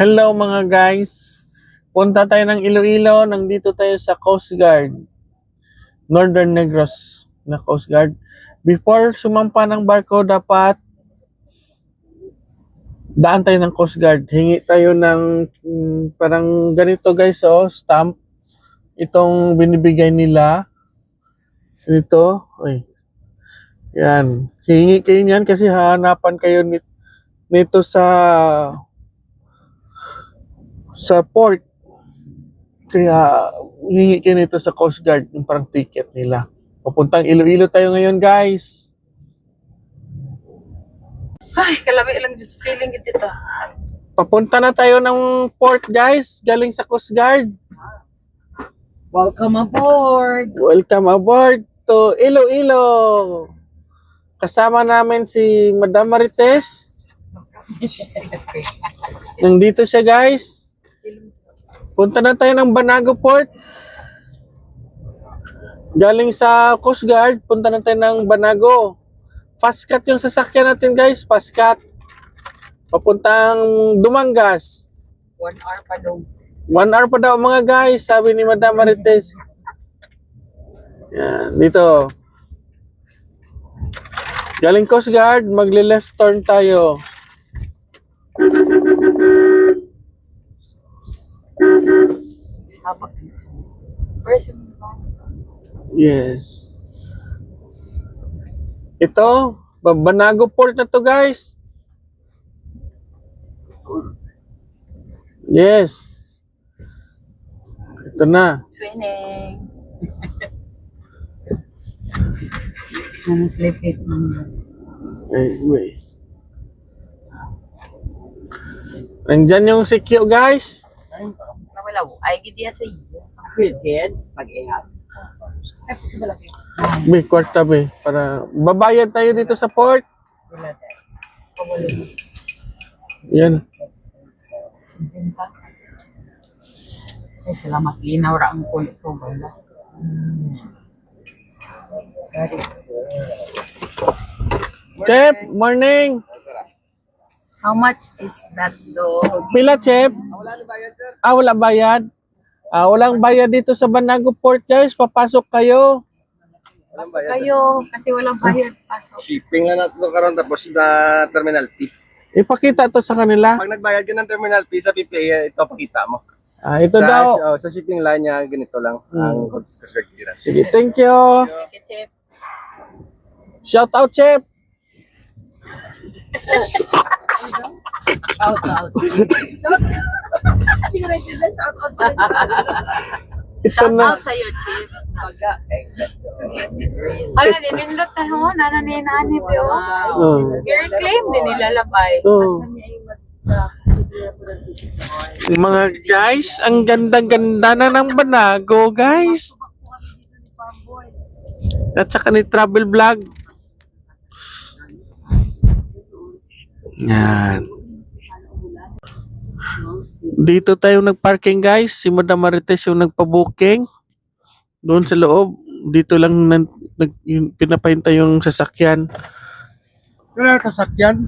Hello mga guys. Punta tayo ng Iloilo. Nandito tayo sa Coast Guard. Northern Negros na Coast Guard. Before sumampa ng barko, dapat daan tayo ng Coast Guard. Hingi tayo ng parang ganito guys, stamp. Itong binibigay nila. Ito. Ay. Yan. Hingi kayo yan kasi hahanapan kayo nito sa port. Kaya hingi kayo nito sa Coast Guard, yung parang ticket nila. Papuntang Iloilo tayo ngayon, guys. Ay, kalami lang dito sa feeling ito. Papunta na tayo ng port, guys. Galing sa Coast Guard. Welcome aboard! Welcome aboard to Iloilo. Kasama namin si Madam Marites. Nandito siya, guys. Punta na tayo ng Banago Port. Galing sa Coast Guard, punta na tayo ng Banago. Fast cut yung sasakyan natin, guys. Fast cut. Papuntang Dumangas. 1 hour pa daw. 1 hour pa daw mga guys, sabi ni Madam Marites. Yan, dito. Galing Coast Guard, magle-left turn tayo. Sabak. Where's the Yes. Ito, Banago Port na to guys. Yes. Ito na. Swimming? Ano sleep it? Wait. Nandyan yung CQ guys. Nawala mo. Ay, gidiya sa iyo. Real kids, pag-ihat. Ay, malaki. Be, kwarta be. Para babayad tayo dito sa port. Yan. Ay, salamat. Linaw ra ang kulit ko. Bala. That is good. Chef, morning. How much is that dog? Pila, Chef? Wala bayad. Walang bayad dito sa Banago Port, guys. Papasok kayo. Pasok kayo kasi walang bayad. Pasok. Shipping na natin karon tapos na terminal fee. Ipakita to sa kanila. Pag nagbayad ka ng terminal fee sa PPA, ito pakita mo. Ito daw. Sa shipping line niya, ganito lang ang clearance. Sige, thank you. Okay, Chef. Shout out, Chef. Out, out. Ito Shout na. out sa iyo, Chef. Ay, nindot na ho. Nanani-nani po. I-reclaim din nila labay. Oh. Mga guys, ang ganda-ganda na ng Banago, guys. At saka ni travel vlog. Yan. Dito tayo nagparking guys. Si Madam Marites yung nagpa-booking. Doon sa loob. Dito lang pinapahintay yung sasakyan. Wala sasakyan.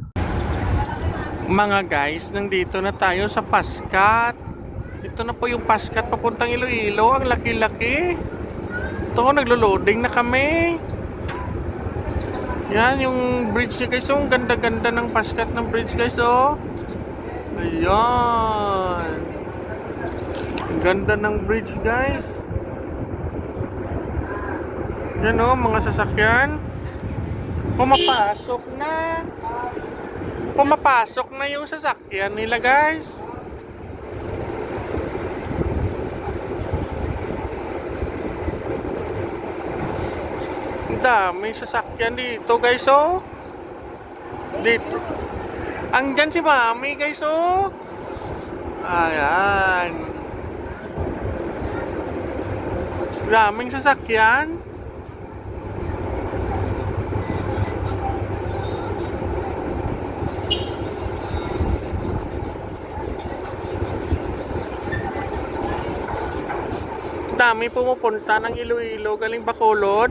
Mga guys, nandito na tayo sa Pascat. Ito na po yung Pascat papuntang Iloilo. Ang laki-laki. Ito, naglo-loading na kami. Yan, yung bridge niya guys. Ang ganda-ganda ng Pascat ng bridge guys. Ayan. Ang ganda ng bridge guys. Yan mga sasakyan. Pumapasok na. Pumapasok na yung sasakyan nila guys. Ang daming sasakyan dito guys Dito. Andyan si Mami guys Ayan. Daming sasakyan. Dami pumupunta ng Iloilo galing Bacolod.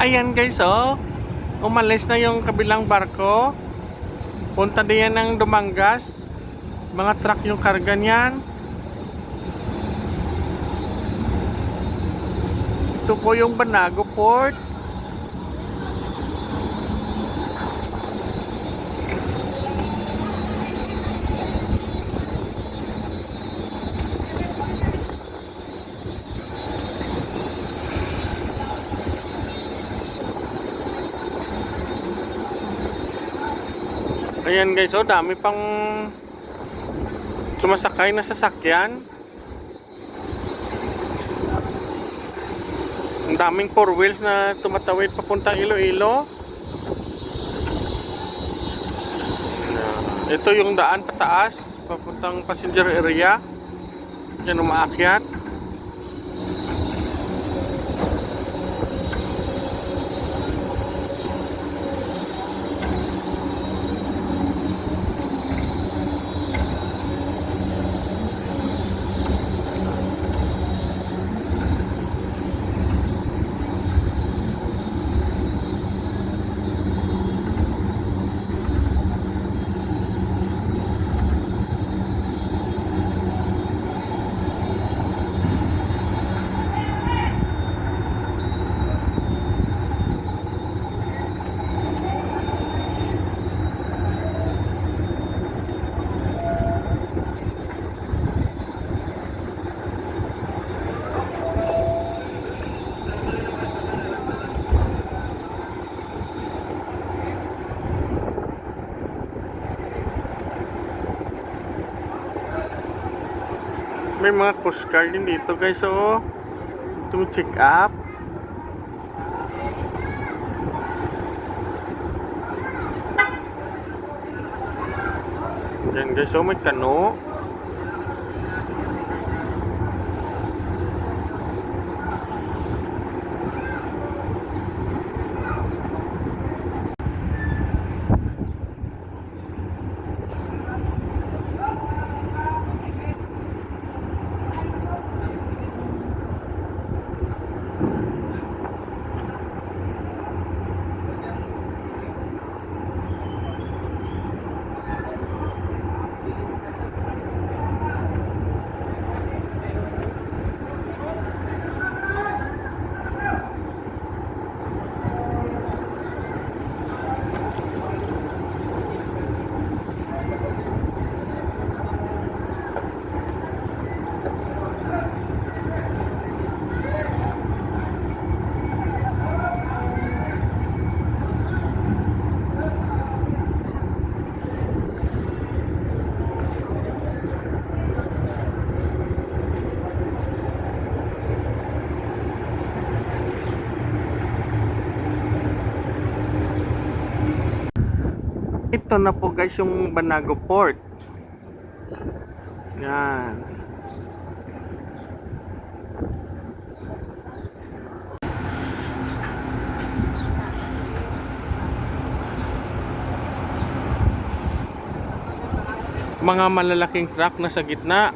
Ayan guys, oh. Umalis na yung kabilang barko. Punta diyan ng Dumangas. Mga truck yung karga niyan. Ito po yung Banago Port. Ayan guys, oh, dami pang sumasakay na sasakyan. Ang daming four wheels na tumatawid papuntang Iloilo. Ito yung daan pataas papuntang passenger area. Diyan umaakyat. May mga coast guard din dito guys, oh. Check up. Diyan guys, oh, may kano. Ito na po guys yung Banago Port. Yan. Mga malalaking truck na sa gitna.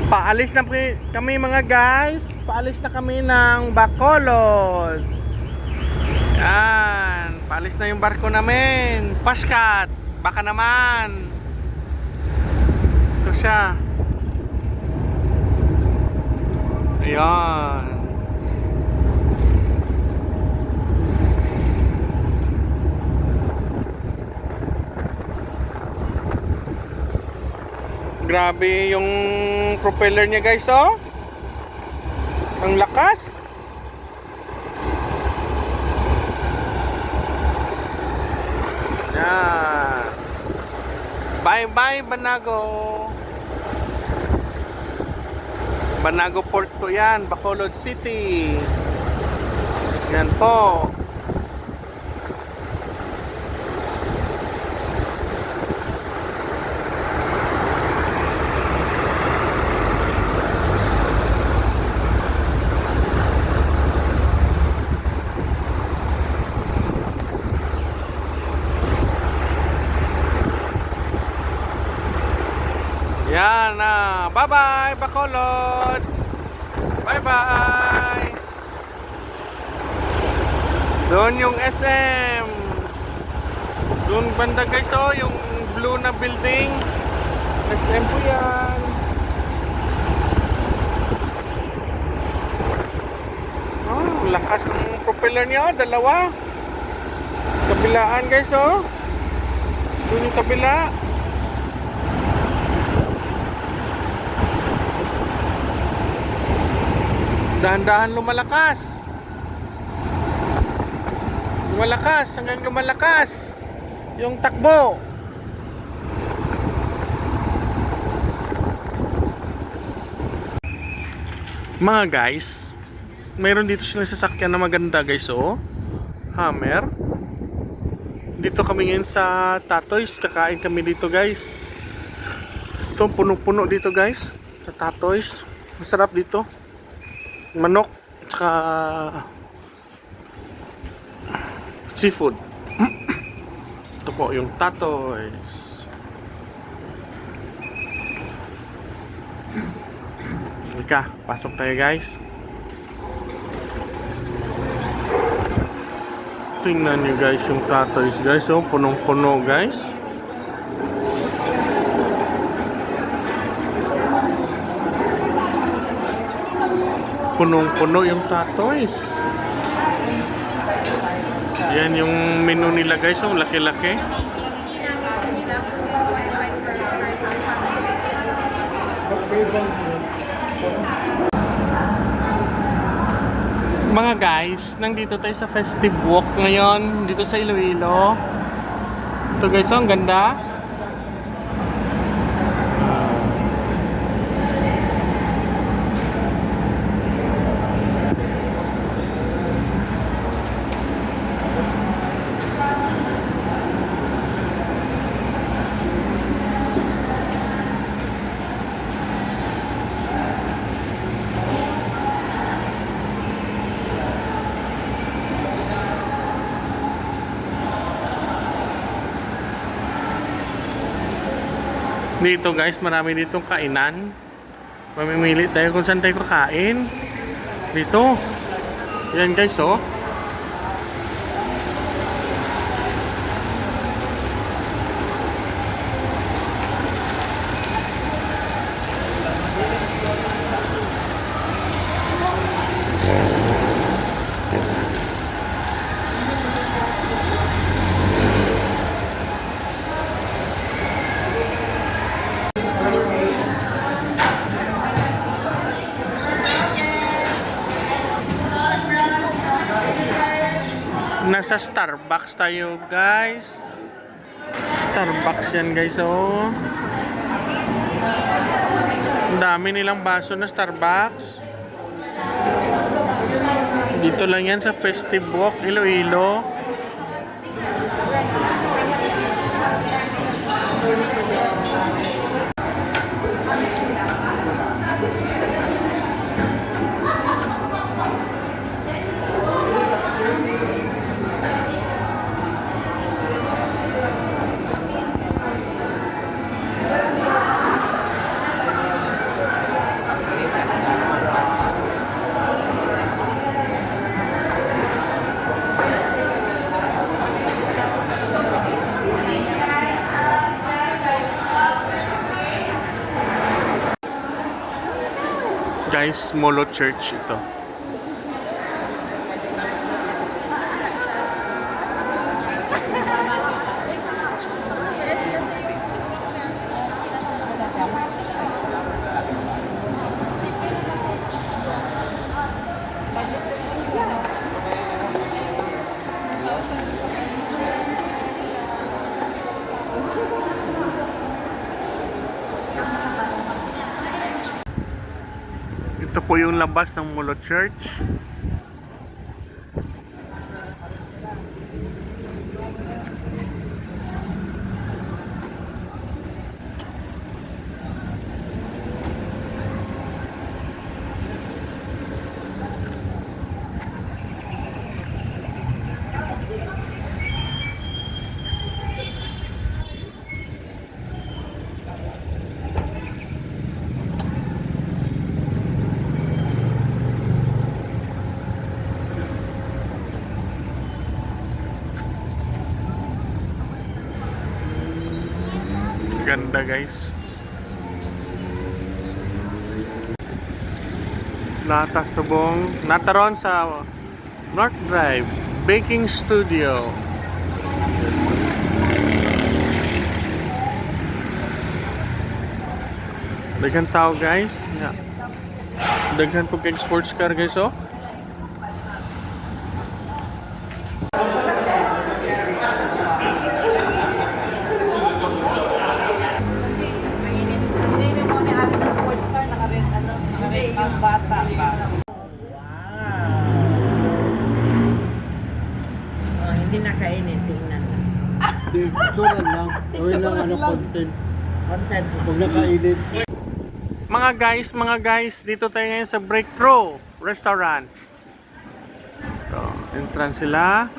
Paalis na kami mga guys. Paalis na kami ng Bacolod. Yan. Paalis na yung barko namin. Paskat. Baka naman. Ito siya. Ayan. Grabe yung propeller niya guys, oh. Ang lakas. Yan. Bye bye Banago. Banago Port po yan, Bacolod City. Yan po. Yan na. Bye-bye, Bacolod. Bye-bye. Doon yung SM. Doon banda guys, oh, yung blue na building. SM po yan. Oh, lakas ng propeller niya, oh, dalawa. Kabilaan guys, oh. Doon yung kabila. Dahan-dahan lumalakas. Lumalakas hanggang lumalakas yung takbo. Mga guys, mayroon dito silang sasakyan na maganda guys, oh. Hammer. Dito kami ngayon sa Tatoys. Kakain kami dito guys. Ito puno-puno dito guys sa Tatoys. Masarap dito. Manok at saka seafood. Ito po yung Tatoys. Ika, pasok tayo guys. Tingnan nyo guys yung Tatoys guys, oh, punong-puno guys. Punong-puno yung Tatoys. Yan yung menu nila guys, oh, laki-laki. Mga guys, nandito tayo sa Festive Walk ngayon dito sa Iloilo. Ito guys, oh, ang ganda. Dito guys, marami ditong kainan. Mamimili tayo kung saan tayo kakain. Dito. Yan guys, oh. Nasa Starbucks tayo guys. Starbucks yan guys, oh. Ang dami nilang baso na Starbucks. Dito lang yan sa Festive Walk, Iloilo. Guys, Molo Church ito. Ito po yung labas ng Mulo Church. Ganda guys. Natasubong nataron sa North Drive Baking Studio. Daghan tao guys. Daghan po kay sports car guys oh. Hindi mo may amin ng sports car, naka-rent ang bata ba? Oh, hindi nakainit, tingnan na. Suran lang. Gawin lang ano content. Content. Huwag nakainit. Mga guys, dito tayo ngayon sa Breakthrough Restaurant. So, entrance sila.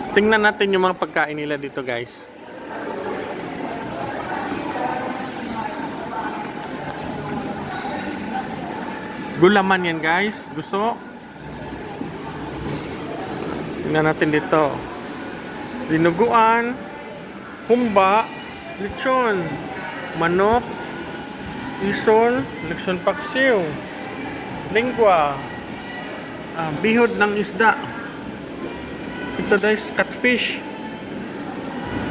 Tingnan natin yung mga pagkain nila dito guys. Gulaman yan guys. Gusto? Tingnan natin dito. Dinuguan, humba, lechon, manok, isol, lechon paksiw, lingwa, bihod ng isda. Ito guys, catfish,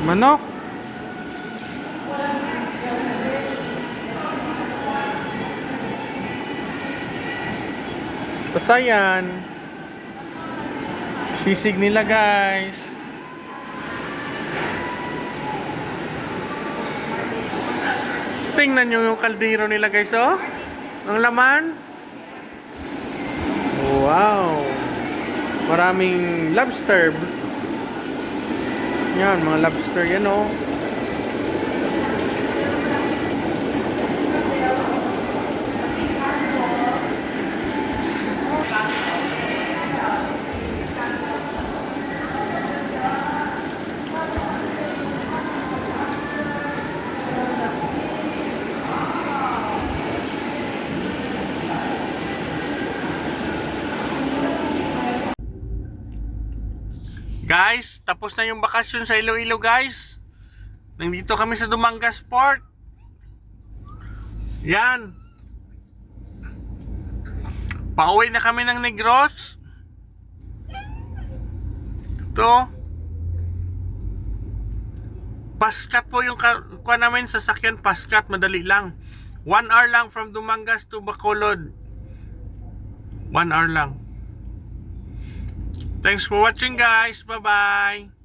manok, pasayan, sisig nila guys. Tingnan nyo yung kaldero nila guys oh. Ang laman. Wow. Maraming lobster. Yan, mga lobster yan oh. Guys, tapos na yung bakasyon sa Iloilo guys. Nandito kami sa Dumangas Port. Yan. Pauwi na kami ng Negros. Ito. Paskat po yung kuha namin sa sakyan. Paskat, madali lang. 1 hour lang from Dumangas to Bacolod. 1 hour lang. Thanks for watching guys. Bye-bye.